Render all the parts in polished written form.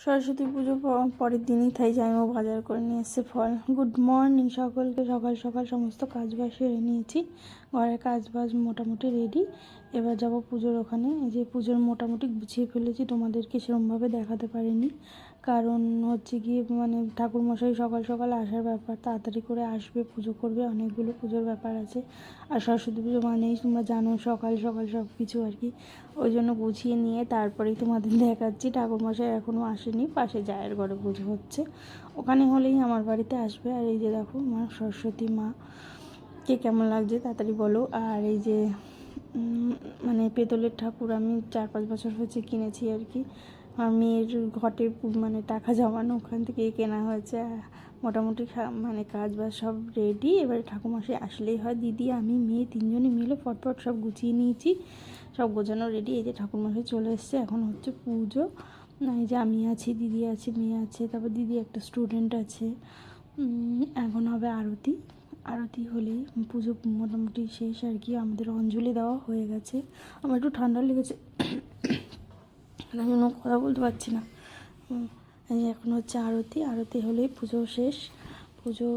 সরস্বতী পুজো পরের দিনই তাই জামাইবাবু বাজার করে নিয়ে এসেছে ফল। গুড মর্নিং সকলকে। সকাল সকাল সমস্ত কাজবাজ সেরে নিয়েছি, ঘরের কাজবাজ মোটামুটি রেডি। এবার যাব পুজোর ওখানে। এই যে পুজোর মোটামুটি গুছিয়ে ফেলেছি, তোমাদেরকে সেরকমভাবে দেখাতে পারিনি, কারণ হচ্ছে গিয়ে মানে ঠাকুরমশাই সকাল সকাল আসার ব্যাপার, তাড়াতাড়ি করে আসবে, পুজো করবে, অনেকগুলো পুজোর ব্যাপার আছে। আর সরস্বতী পুজো মানেই তোমরা জানো সকাল সকাল সব কিছু আর কি, ওই জন্য গুছিয়ে নিয়ে তারপরেই তোমাদের দেখাচ্ছি। ঠাকুরমশাই এখনও আসেনি, পাশে জায়ের ঘরে পুজো হচ্ছে, ওখানে হলেই আমার বাড়িতে আসবে। আর এই যে দেখো মা সরস্বতী মা, কে কেমন লাগছে তাড়াতাড়ি বলো। আর এই যে মানে পেতলের ঠাকুর আমি 4-5 বছর হচ্ছে কিনেছি আর কি, আমার মেয়ের ঘটে মানে টাকা জমানো, ওখান থেকে কেনা হয়েছে। মোটামুটি মানে কাজ বাজ সব রেডি। এবারে ঠাকুরমশাই আসলেই হয়, দিদি আমি মেয়ে তিনজনে মিলে ফটফট সব গুছিয়ে নিয়েছি, সব গোছানো রেডি। এই যে ঠাকুরমশাই চলে এসছে, এখন হচ্ছে পুজো। এই যে আমি আছি, দিদি আছে, মেয়ে আছে, তারপর দিদি একটা স্টুডেন্ট আছে। এখন হবে আরতি। আরতি হলেই পুজো মোটামুটি শেষ আর কি। আমাদের অঞ্জলি দেওয়া হয়ে গেছে। আমার একটু ঠান্ডা লেগেছে, তার জন্য কথা বলতে পারছি না। এই এখন হচ্ছে আরতি। আরতি হলেই পুজো শেষ। পুজো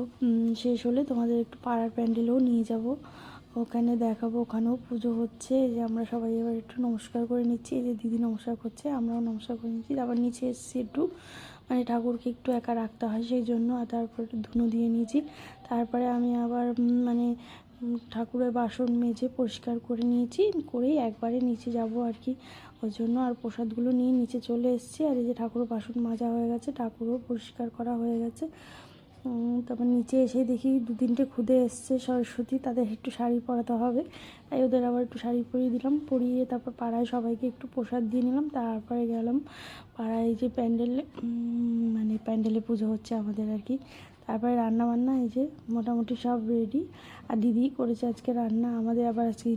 শেষ হলে তোমাদের একটু পাড়ার প্যান্ডেলেও নিয়ে যাব, ওখানে দেখাবো, ওখানেও পুজো হচ্ছে। এই যে আমরা সবাই এবার একটু নমস্কার করে নিচ্ছি, এই যে দিদি নমস্কার করছে, আমরাও নমস্কার করে নিচ্ছি। তারপর নিচে এসেছি একটু, মানে ঠাকুরকে একটু একা রাখতে হয় সেই জন্য। আর তারপর একটু ধুনো দিয়ে নিয়েছি। তারপরে আমি আবার মানে ঠাকুরের বাসন মেজে পরিষ্কার করে নিয়েছি, করেই একবারে নিচে যাব আর কি, ওই জন্য। আর প্রসাদগুলো নিয়ে নিচে চলে এসেছি। আর এই যে ঠাকুরের বাসন মাজা হয়ে গেছে, ঠাকুরও পরিষ্কার করা হয়ে গেছে। তারপর নিচে এসে দেখি 2-3টে খুদে এসছে সরস্বতী, তাদের একটু শাড়ি পরাতে হবে, তাই ওদের আবার একটু শাড়ি পরিয়ে দিলাম। পরিয়ে তারপর পাড়ায় সবাইকে একটু প্রসাদ দিয়ে নিলাম। তারপরে গেলাম পাড়ায় যে প্যান্ডেলে, মানে প্যান্ডেলে পুজো হচ্ছে আমাদের আর কি। তারপরে রান্না বান্না এই যে মোটামুটি সব রেডি। আর দিদি করেছে আজকে রান্না, আমাদের আবার আজকে